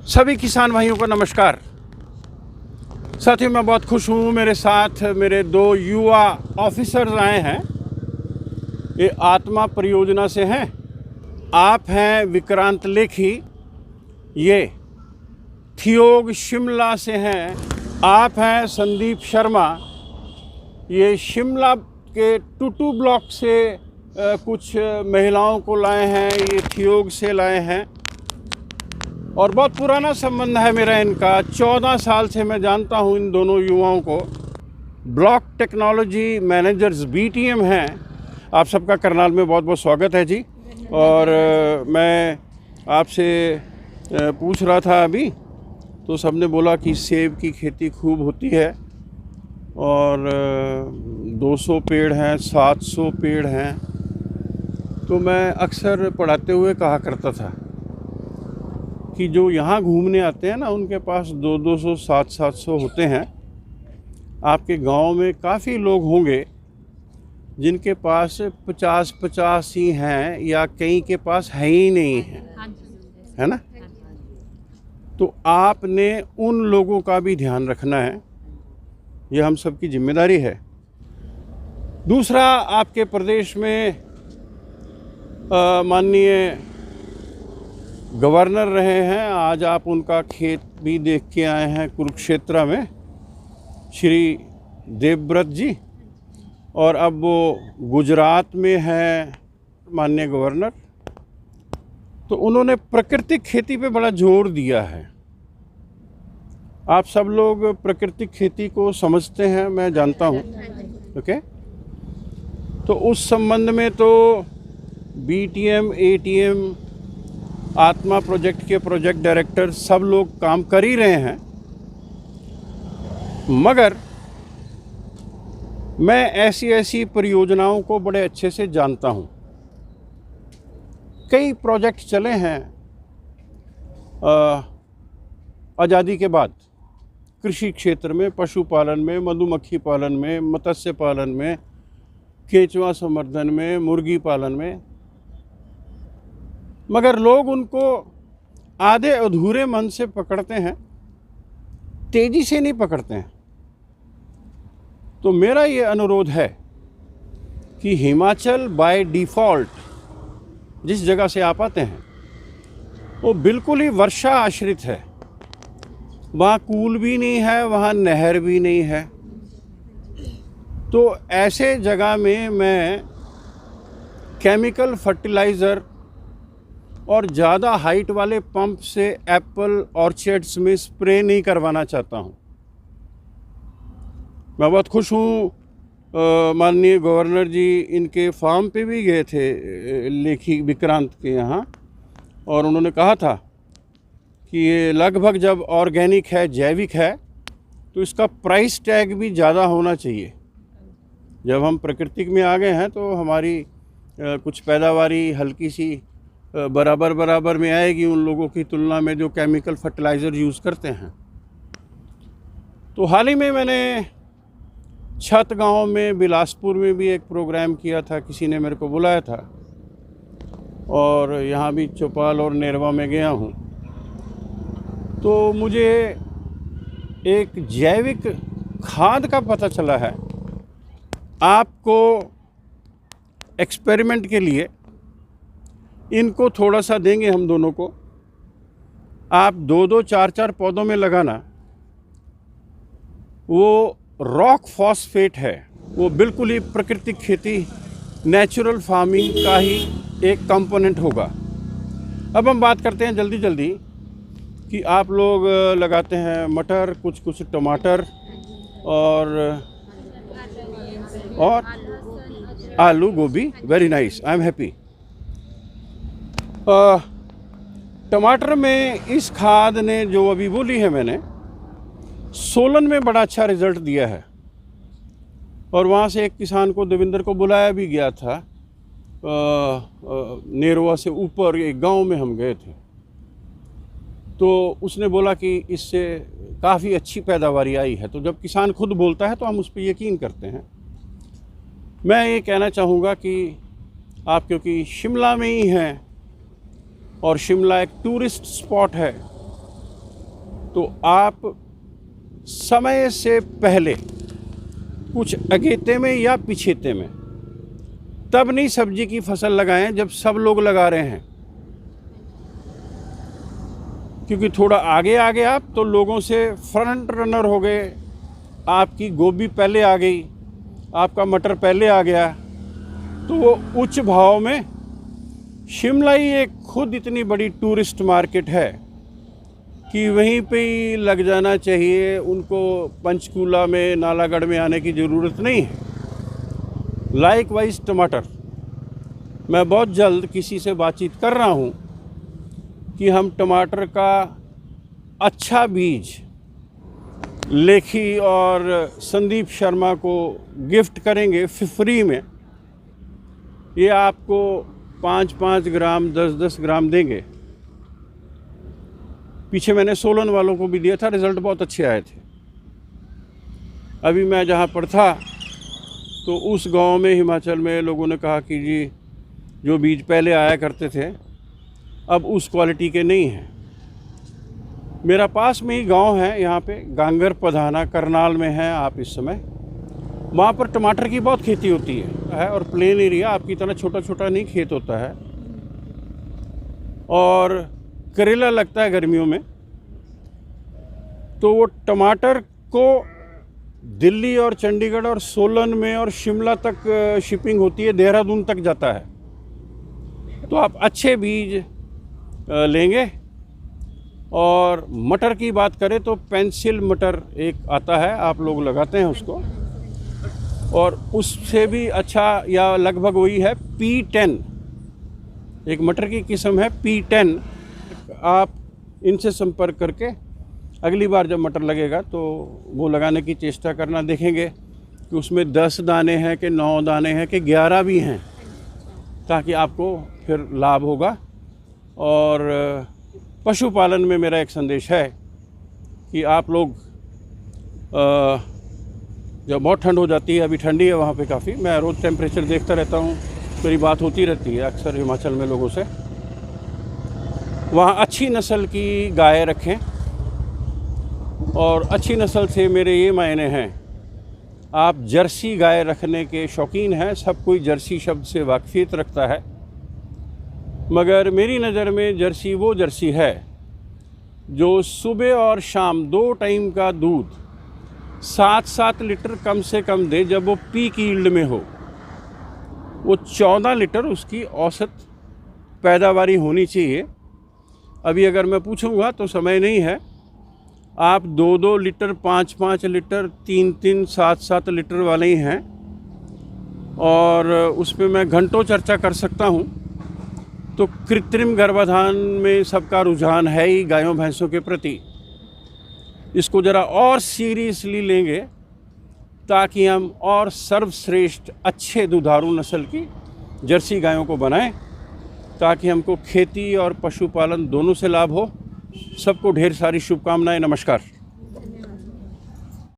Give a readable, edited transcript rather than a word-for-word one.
सभी किसान भाइयों को नमस्कार। साथियों, मैं बहुत खुश हूँ, मेरे साथ मेरे दो युवा ऑफिसर्स आए हैं। ये आत्मा परियोजना से हैं। आप हैं विक्रांत लेखी, ये थियोग शिमला से हैं। आप हैं संदीप शर्मा, ये शिमला के टूटू ब्लॉक से कुछ महिलाओं को लाए हैं, ये थियोग से लाए हैं। और बहुत पुराना संबंध है मेरा इनका, 14 साल से मैं जानता हूँ इन दोनों युवाओं को। ब्लॉक टेक्नोलॉजी मैनेजर्स BTM हैं। आप सबका करनाल में बहुत बहुत स्वागत है जी। और मैं आपसे पूछ रहा था अभी, तो सबने बोला कि सेब की खेती खूब होती है और 200 पेड़ हैं, 700 पेड़ हैं। तो मैं अक्सर पढ़ाते हुए कहा करता था कि जो यहाँ घूमने आते हैं ना, उनके पास 200, 700 होते हैं। आपके गांव में काफ़ी लोग होंगे जिनके पास 50 ही हैं, या कई के पास है ही नहीं है, है ना। तो आपने उन लोगों का भी ध्यान रखना है, ये हम सबकी जिम्मेदारी है। दूसरा, आपके प्रदेश में माननीय गवर्नर रहे हैं, आज आप उनका खेत भी देख के आए हैं कुरुक्षेत्र में, श्री देवव्रत जी। और अब वो गुजरात में है माननीय गवर्नर। तो उन्होंने प्राकृतिक खेती पे बड़ा जोर दिया है। आप सब लोग प्राकृतिक खेती को समझते हैं, मैं जानता हूँ, ओके। तो उस संबंध में तो BTM, ATM, आत्मा प्रोजेक्ट के प्रोजेक्ट डायरेक्टर सब लोग काम कर ही रहे हैं। मगर मैं ऐसी परियोजनाओं को बड़े अच्छे से जानता हूं। कई प्रोजेक्ट चले हैं आज़ादी के बाद, कृषि क्षेत्र में, पशुपालन में, मधुमक्खी पालन में, मत्स्य पालन में, केंचुआ संवर्धन में, मुर्गी पालन में। मगर लोग उनको आधे अधूरे मन से पकड़ते हैं, तेजी से नहीं पकड़ते हैं। तो मेरा ये अनुरोध है कि हिमाचल बाय डिफ़ॉल्ट जिस जगह से आप आते हैं वो बिल्कुल ही वर्षा आश्रित है। वहाँ कूल भी नहीं है, वहाँ नहर भी नहीं है। तो ऐसे जगह में मैं केमिकल फर्टिलाइज़र और ज़्यादा हाइट वाले पंप से एप्पल ऑर्चर्ड्स में स्प्रे नहीं करवाना चाहता हूँ। मैं बहुत खुश हूँ, माननीय गवर्नर जी इनके फार्म पे भी गए थे, लेखी विक्रांत के यहाँ, और उन्होंने कहा था कि ये लगभग जब ऑर्गेनिक है, जैविक है, तो इसका प्राइस टैग भी ज़्यादा होना चाहिए। जब हम प्राकृतिक में आ गए हैं तो हमारी कुछ पैदावारी हल्की सी बराबर में आएगी उन लोगों की तुलना में जो केमिकल फर्टिलाइज़र यूज़ करते हैं। तो हाल ही में मैंने छत गांव में, बिलासपुर में भी एक प्रोग्राम किया था, किसी ने मेरे को बुलाया था, और यहाँ भी चौपाल और नेरवा में गया हूँ। तो मुझे एक जैविक खाद का पता चला है। आपको एक्सपेरिमेंट के लिए इनको थोड़ा सा देंगे हम दोनों को, आप 2-2, 4-4 पौधों में लगाना। वो रॉक फॉस्फेट है, वो बिल्कुल ही प्राकृतिक खेती, नेचुरल फार्मिंग का ही एक कंपोनेंट होगा। अब हम बात करते हैं जल्दी कि आप लोग लगाते हैं मटर, कुछ टमाटर और आलू, गोभी। Very nice, I am happy. टमाटर में इस खाद ने जो अभी बोली है मैंने, सोलन में बड़ा अच्छा रिज़ल्ट दिया है। और वहाँ से एक किसान को, देवेंद्र को बुलाया भी गया था। नेरवा से ऊपर एक गांव में हम गए थे, तो उसने बोला कि इससे काफ़ी अच्छी पैदावारी आई है। तो जब किसान खुद बोलता है तो हम उस पर यकीन करते हैं। मैं ये कहना चाहूँगा कि आप, क्योंकि शिमला में ही हैं और शिमला एक टूरिस्ट स्पॉट है, तो आप समय से पहले कुछ अगेते में या पिछेते में तब नहीं सब्जी की फसल लगाएं जब सब लोग लगा रहे हैं, क्योंकि थोड़ा आगे आ गए आप तो लोगों से फ्रंट रनर हो गए। आपकी गोभी पहले आ गई, आपका मटर पहले आ गया, तो वो उच्च भाव में। शिमला ही एक खुद इतनी बड़ी टूरिस्ट मार्केट है कि वहीं पे ही लग जाना चाहिए, उनको पंचकूला में नालागढ़ में आने की ज़रूरत नहीं है। लाइकवाइज टमाटर, मैं बहुत जल्द किसी से बातचीत कर रहा हूँ कि हम टमाटर का अच्छा बीज लेखी और संदीप शर्मा को गिफ्ट करेंगे फ्री में। ये आपको 5-5 ग्राम 10-10 ग्राम देंगे। पीछे मैंने सोलन वालों को भी दिया था, रिज़ल्ट बहुत अच्छे आए थे। अभी मैं जहाँ पर था तो उस गांव में हिमाचल में लोगों ने कहा कि जी जो बीज पहले आया करते थे अब उस क्वालिटी के नहीं हैं। मेरा पास में ही गांव है, यहाँ पे गांगर पधाना करनाल में है आप इस समय। वहाँ पर टमाटर की बहुत खेती होती है और प्लेन एरिया, आपकी तरह छोटा छोटा नहीं खेत होता है। और करेला लगता है गर्मियों में, तो वो टमाटर को दिल्ली और चंडीगढ़ और सोलन में और शिमला तक शिपिंग होती है, देहरादून तक जाता है। तो आप अच्छे बीज लेंगे। और मटर की बात करें तो पेंसिल मटर एक आता है, आप लोग लगाते हैं उसको, और उससे भी अच्छा या लगभग वही है P10, एक मटर की किस्म है P10। आप इनसे संपर्क करके अगली बार जब मटर लगेगा तो वो लगाने की चेष्टा करना। देखेंगे कि उसमें 10 दाने हैं कि 9 दाने हैं कि 11 भी हैं, ताकि आपको फिर लाभ होगा। और पशुपालन में मेरा एक संदेश है कि आप लोग जब बहुत ठंड हो जाती है, अभी ठंडी है वहाँ पे काफ़ी, मैं रोज़ टेम्परेचर देखता रहता हूँ, मेरी बात होती रहती है अक्सर हिमाचल में लोगों से। वहाँ अच्छी नस्ल की गाय रखें, और अच्छी नस्ल से मेरे ये मायने हैं, आप जर्सी गाय रखने के शौकीन हैं। सब कोई जर्सी शब्द से वाकफियत रखता है, मगर मेरी नज़र में जर्सी वो जर्सी है जो सुबह और शाम 2 टाइम का दूध 7-7 लीटर कम से कम दे। जब वो पीक यील्ड में हो, वो 14 लीटर उसकी औसत पैदावारी होनी चाहिए। अभी अगर मैं पूछूंगा तो समय नहीं है, आप 2-2 लीटर 5-5 लीटर 3-3 7-7 लीटर वाले ही हैं, और उस पर मैं घंटों चर्चा कर सकता हूँ। तो कृत्रिम गर्भाधान में सबका रुझान है ही गायों भैंसों के प्रति। इसको ज़रा और सीरियसली लेंगे ताकि हम और सर्वश्रेष्ठ अच्छे दुधारू नस्ल की जर्सी गायों को बनाएं, ताकि हमको खेती और पशुपालन दोनों से लाभ हो। सबको ढेर सारी शुभकामनाएं। नमस्कार।